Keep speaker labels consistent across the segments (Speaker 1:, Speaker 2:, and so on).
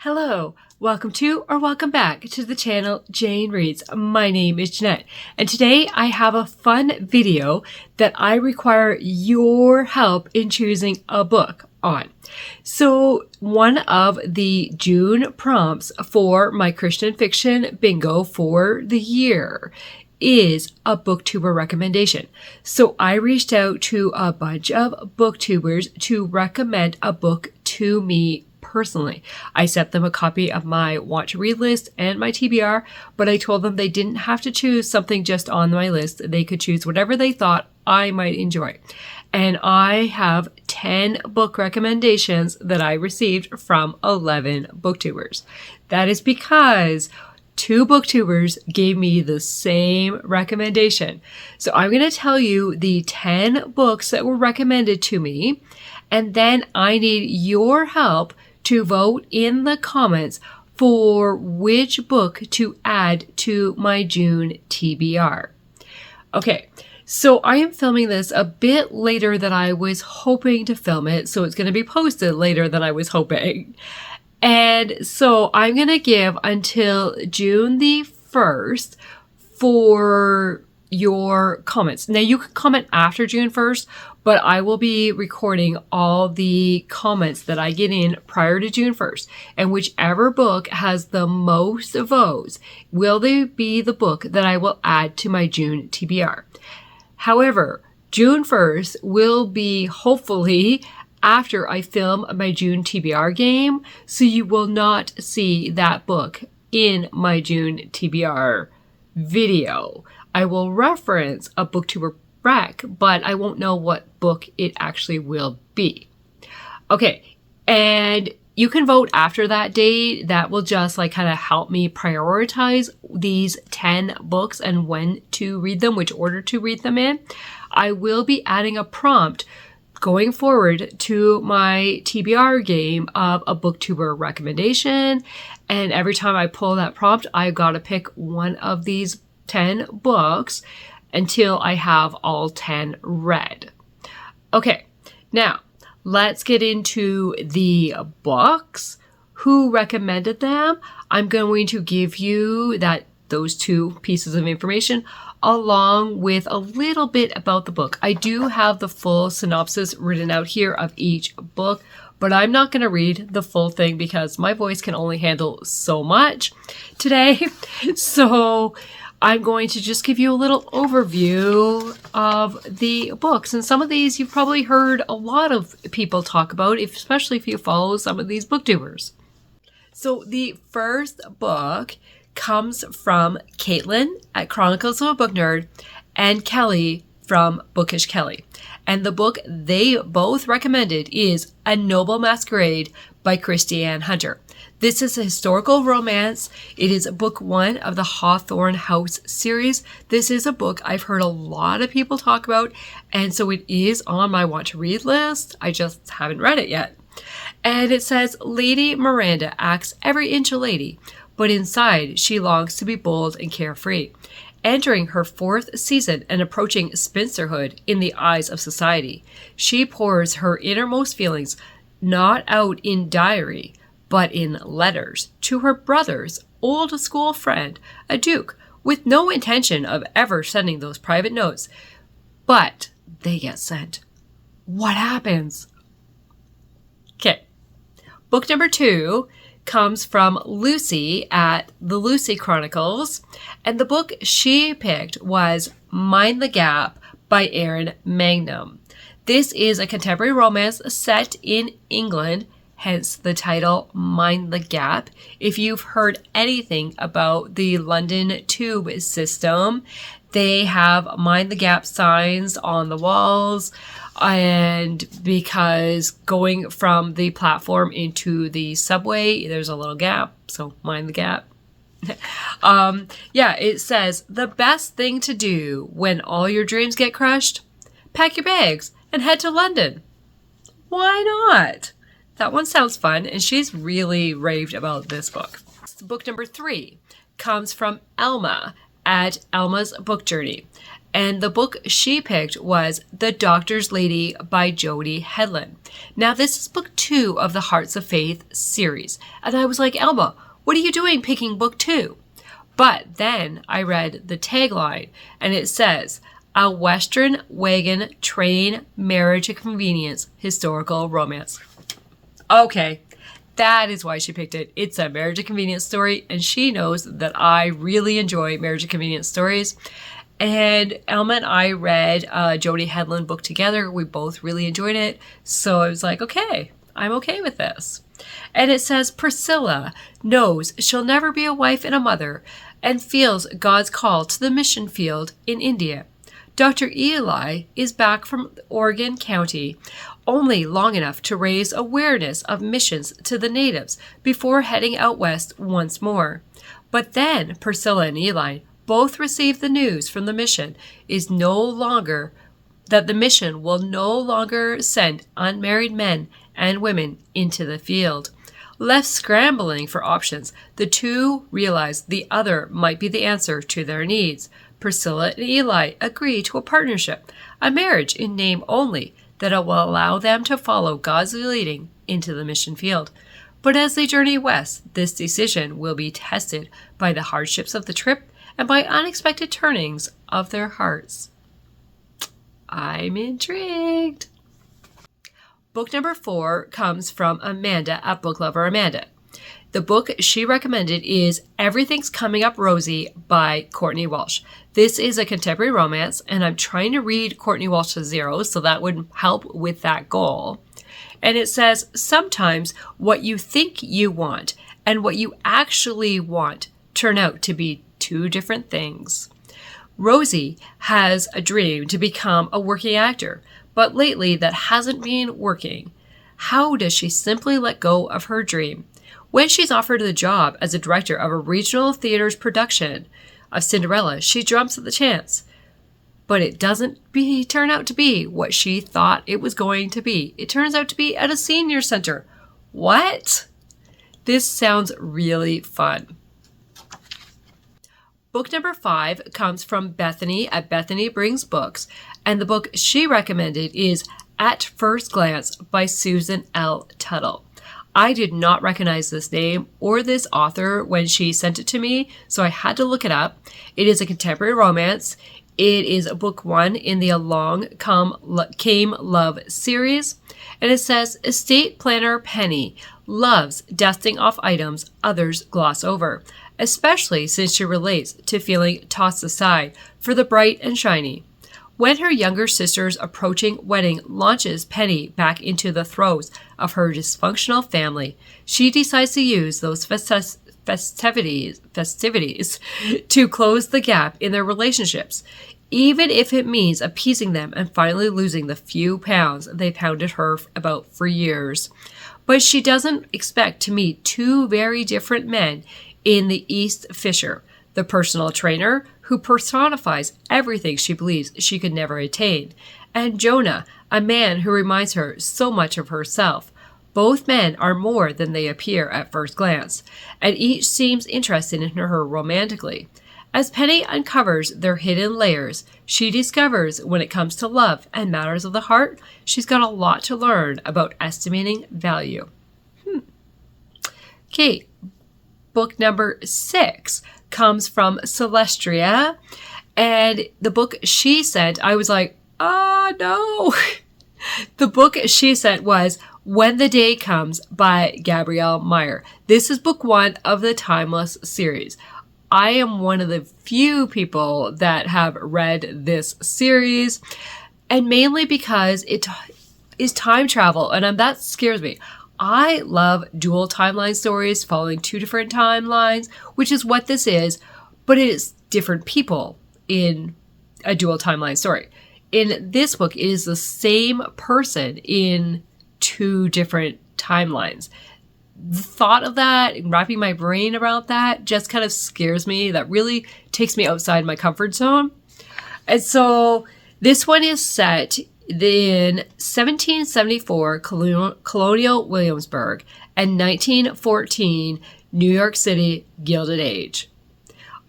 Speaker 1: Hello, welcome to or welcome back to the channel Jane Reads. My name is Jeanette, and today I have a fun video that I require your help in choosing a book on. So one of the June prompts for my Christian fiction bingo for the year is a booktuber recommendation. So I reached out to a bunch of booktubers to recommend a book to me personally. I sent them a copy of my want to read list and my TBR, but I told them they didn't have to choose something just on my list. They could choose whatever they thought I might enjoy. And I have 10 book recommendations that I received from 11 booktubers. That is because 2 booktubers gave me the same recommendation. So I'm going to tell you the 10 books that were recommended to me, and then I need your help to vote in the comments for which book to add to my June TBR. Okay, so I am filming this a bit later than I was hoping to film it, so it's going to be posted later than I was hoping. And so I'm going to give until June the 1st for your comments. Now you can comment after June 1st, but I will be recording all the comments that I get in prior to June 1st. And whichever book has the most votes will be the book that I will add to my June TBR. However, June 1st will be hopefully after I film my June TBR game, so you will not see that book in my June TBR video. I will reference a booktuber rec, but I won't know what book it actually will be. Okay, and you can vote after that date. That will just kind of help me prioritize these 10 books and when to read them, which order to read them in. I will be adding a prompt going forward to my TBR game of a booktuber recommendation. And every time I pull that prompt, I've got to pick one of these 10 books until I have all 10 read. Okay, now let's get into the books. Who recommended them? I'm going to give you those 2 pieces of information along with a little bit about the book. I do have the full synopsis written out here of each book, but I'm not going to read the full thing because my voice can only handle so much today. So I'm going to just give you a little overview of the books. And some of these you've probably heard a lot of people talk about, especially if you follow some of these booktubers. So the first book comes from Caitlyn at Chronicles of a Book Nerd and Kelley from Bookish Kelley. And the book they both recommended is A Noble Masquerade by Kristi Ann Hunter. This is a historical romance. It is book 1 of the Hawthorne House series. This is a book I've heard a lot of people talk about, and so it is on my want to read list. I just haven't read it yet. And it says, Lady Miranda acts every inch a lady, but inside she longs to be bold and carefree. Entering her 4th season and approaching spinsterhood in the eyes of society, she pours her innermost feelings not out in diary, but in letters to her brother's old school friend, a duke, with no intention of ever sending those private notes. But they get sent. What happens? Okay. Book number 2 comes from Lucy at the Lucy Chronicles, and the book she picked was Mind the Gap by Erynn Mangum. This is a contemporary romance set in England, hence the title Mind the Gap. If you've heard anything about the London tube system, they have Mind the Gap signs on the walls. And because going from the platform into the subway, there's a little gap, so mind the gap. It says, the best thing to do when all your dreams get crushed, pack your bags and head to London. Why not? That one sounds fun, and she's really raved about this book. Book number 3 comes from Alma at Alma's Book Journey. And the book she picked was The Doctor's Lady by Jody Hedlund. Now, this is book 2 of the Hearts of Faith series. And I was like, Alma, what are you doing picking book 2? But then I read the tagline, and it says, A Western Wagon Train Marriage of Convenience Historical Romance. Okay, that is why she picked it. It's a marriage of convenience story, and she knows that I really enjoy marriage of convenience stories. And Alma and I read a Jody Hedlund book together. We both really enjoyed it. So I was like, okay, I'm okay with this. And it says, Priscilla knows she'll never be a wife and a mother and feels God's call to the mission field in India. Dr. Eli is back from Oregon County only long enough to raise awareness of missions to the natives before heading out west once more. But then Priscilla and Eli both receive the news from the mission that the mission will no longer send unmarried men and women into the field. Left scrambling for options, the two realize the other might be the answer to their needs. Priscilla and Eli agree to a partnership, a marriage in name only, that will allow them to follow God's leading into the mission field. But as they journey west, this decision will be tested by the hardships of the trip and by unexpected turnings of their hearts. I'm intrigued. Book number 4 comes from Amanda at Book Lover Amanda. The book she recommended is Everything's Coming Up Rosie by Courtney Walsh. This is a contemporary romance, and I'm trying to read Courtney Walsh to 0, so that would help with that goal. And it says, sometimes what you think you want and what you actually want turn out to be 2 different things. Rosie has a dream to become a working actor, but lately that hasn't been working. How does she simply let go of her dream? When she's offered the job as a director of a regional theater's production of Cinderella, she jumps at the chance. But it doesn't turn out to be what she thought it was going to be. It turns out to be at a senior center. What? This sounds really fun. Book number 5 comes from Bethany at Bethany Brings Books, and the book she recommended is At First Glance by Susan L. Tuttle. I did not recognize this name or this author when she sent it to me, so I had to look it up. It is a contemporary romance. It is book 1 in the Along Came Love series, and it says, Estate planner Penny loves dusting off items others gloss over, especially since she relates to feeling tossed aside for the bright and shiny. When her younger sister's approaching wedding launches Penny back into the throes of her dysfunctional family, she decides to use those festivities to close the gap in their relationships, even if it means appeasing them and finally losing the few pounds they pounded her about for years. But she doesn't expect to meet 2 very different men in the East Fisher, the personal trainer who personifies everything she believes she could never attain, and Jonah, a man who reminds her so much of herself. Both men are more than they appear at first glance, and each seems interested in her romantically. As Penny uncovers their hidden layers, she discovers when it comes to love and matters of the heart, she's got a lot to learn about estimating value. Okay, book number 6 comes from Celestria, and the book she sent, I was like, oh no. The book she sent was When the Day Comes by Gabrielle Meyer. This is book 1 of the Timeless series. I am one of the few people that have read this series, and mainly because it is time travel, and that scares me. I love dual timeline stories following 2 different timelines, which is what this is, but it is different people in a dual timeline story. In this book, it is the same person in 2 different timelines. The thought of that and wrapping my brain around that just kind of scares me. That really takes me outside my comfort zone. And so this one is set in 1774 colonial Williamsburg and 1914 New York City Gilded Age.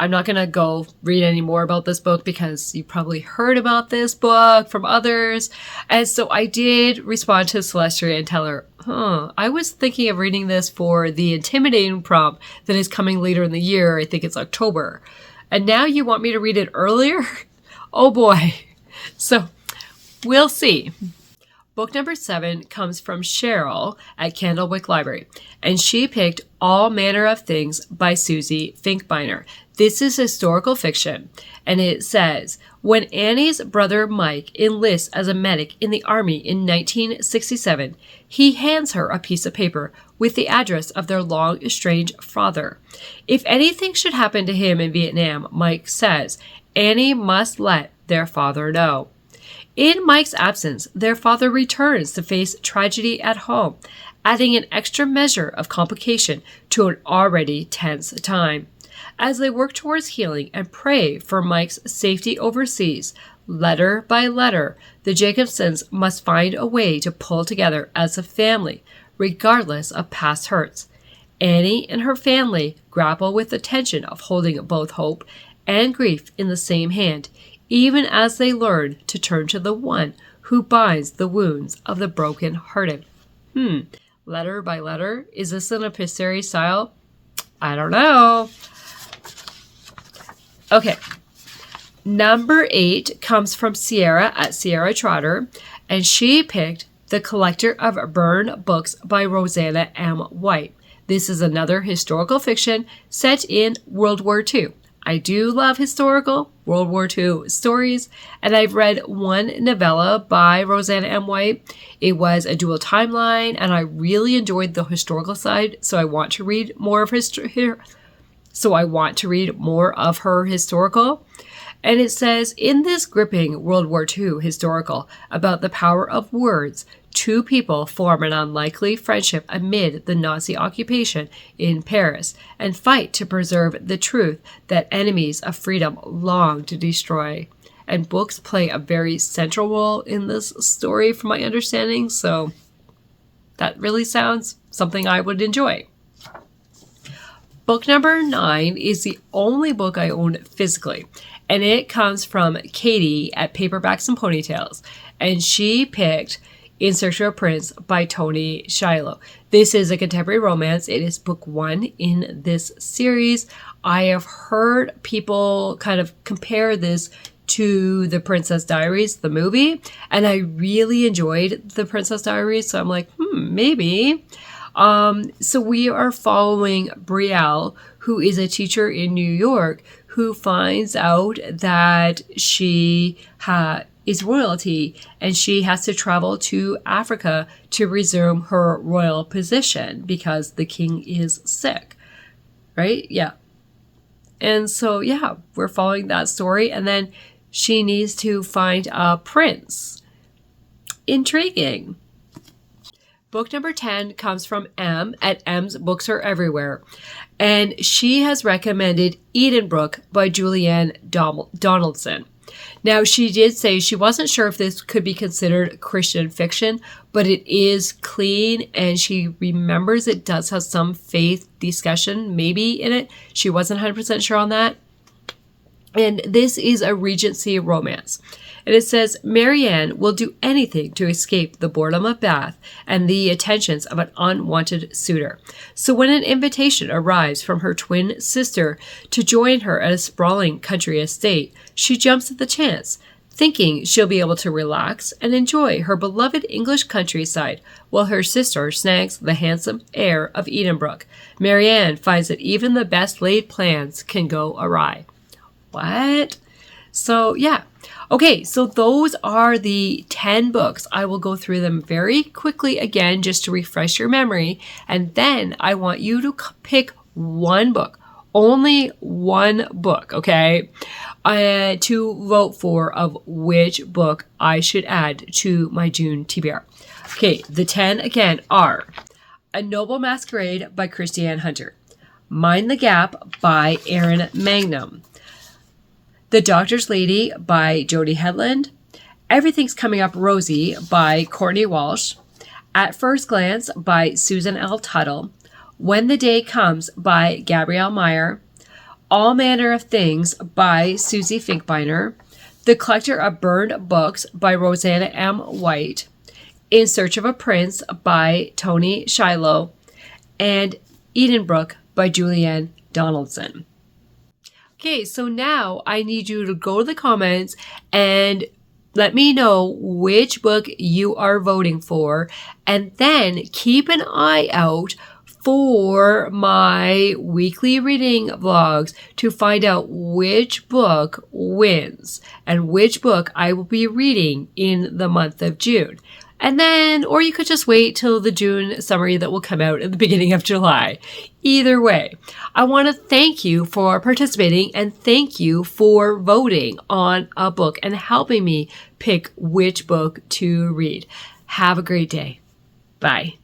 Speaker 1: I'm not going to go read any more about this book because you probably heard about this book from others. And so I did respond to Celestria and tell her, I was thinking of reading this for the intimidating prompt that is coming later in the year. I think it's October. And now you want me to read it earlier? Oh boy. So we'll see. Book number 7 comes from Cheryl at Candlewick Library, and she picked All Manner of Things by Susie Finkbeiner. This is historical fiction, and it says, when Annie's brother Mike enlists as a medic in the army in 1967, he hands her a piece of paper with the address of their long-estranged father. If anything should happen to him in Vietnam, Mike says, Annie must let their father know. In Mike's absence, their father returns to face tragedy at home, adding an extra measure of complication to an already tense time. As they work towards healing and pray for Mike's safety overseas, letter by letter, the Jacobsons must find a way to pull together as a family, regardless of past hurts. Annie and her family grapple with the tension of holding both hope and grief in the same hand, even as they learn to turn to the one who binds the wounds of the broken-hearted. Letter by letter? Is this in a Pissary style? I don't know. Okay. Number 8 comes from Sierra at Sierra Trotter, and she picked The Collector of Burned Books by Rosanna M. White. This is another historical fiction set in World War II. I do love historical World War II stories, and I've read one novella by Rosanna M. White. It was a dual timeline, and I really enjoyed the historical side, so I want to read more of her historical. And it says, in this gripping World War II historical about the power of words, two people form an unlikely friendship amid the Nazi occupation in Paris and fight to preserve the truth that enemies of freedom long to destroy. And books play a very central role in this story, from my understanding, so that really sounds something I would enjoy. Book number 9 is the only book I own physically, and it comes from Katie at Paperbacks and Ponytails, and she picked In Search of a Prince by Toni Shiloh. This is a contemporary romance. It is book 1 in this series. I have heard people kind of compare this to The Princess Diaries, the movie, and I really enjoyed The Princess Diaries, so I'm like, maybe. So we are following Brielle, who is a teacher in New York, who finds out that she is royalty and she has to travel to Africa to resume her royal position because the king is sick, right? Yeah. And so, yeah, we're following that story, and then she needs to find a prince. Intriguing. Book number 10 comes from M at M's Books Are Everywhere, and she has recommended Edenbrooke by Julianne Donaldson. Now, she did say she wasn't sure if this could be considered Christian fiction, but it is clean, and she remembers it does have some faith discussion maybe in it. She wasn't 100% sure on that. And this is a Regency romance. And it says, Marianne will do anything to escape the boredom of Bath and the attentions of an unwanted suitor. So when an invitation arrives from her twin sister to join her at a sprawling country estate, she jumps at the chance, thinking she'll be able to relax and enjoy her beloved English countryside while her sister snags the handsome heir of Edenbrooke. Marianne finds that even the best laid plans can go awry. What? So, yeah. Okay, so those are the 10 books. I will go through them very quickly again just to refresh your memory. And then I want you to pick one book, only one book, okay, to vote for of which book I should add to my June TBR. Okay, the 10 again are A Noble Masquerade by Kristi Ann Hunter, Mind the Gap by Erynn Mangum, The Doctor's Lady by Jody Hedlund, Everything's Coming Up Rosie by Courtney Walsh, At First Glance by Susan L. Tuttle, When the Day Comes by Gabrielle Meyer, All Manner of Things by Susie Finkbeiner, The Collector of Burned Books by Rosanna M. White, In Search of a Prince by Toni Shiloh, and Edenbrooke by Julianne Donaldson. Okay, so now I need you to go to the comments and let me know which book you are voting for, and then keep an eye out for my weekly reading vlogs to find out which book wins and which book I will be reading in the month of June. And then, or you could just wait till the June summary that will come out at the beginning of July. Either way, I want to thank you for participating and thank you for voting on a book and helping me pick which book to read. Have a great day. Bye.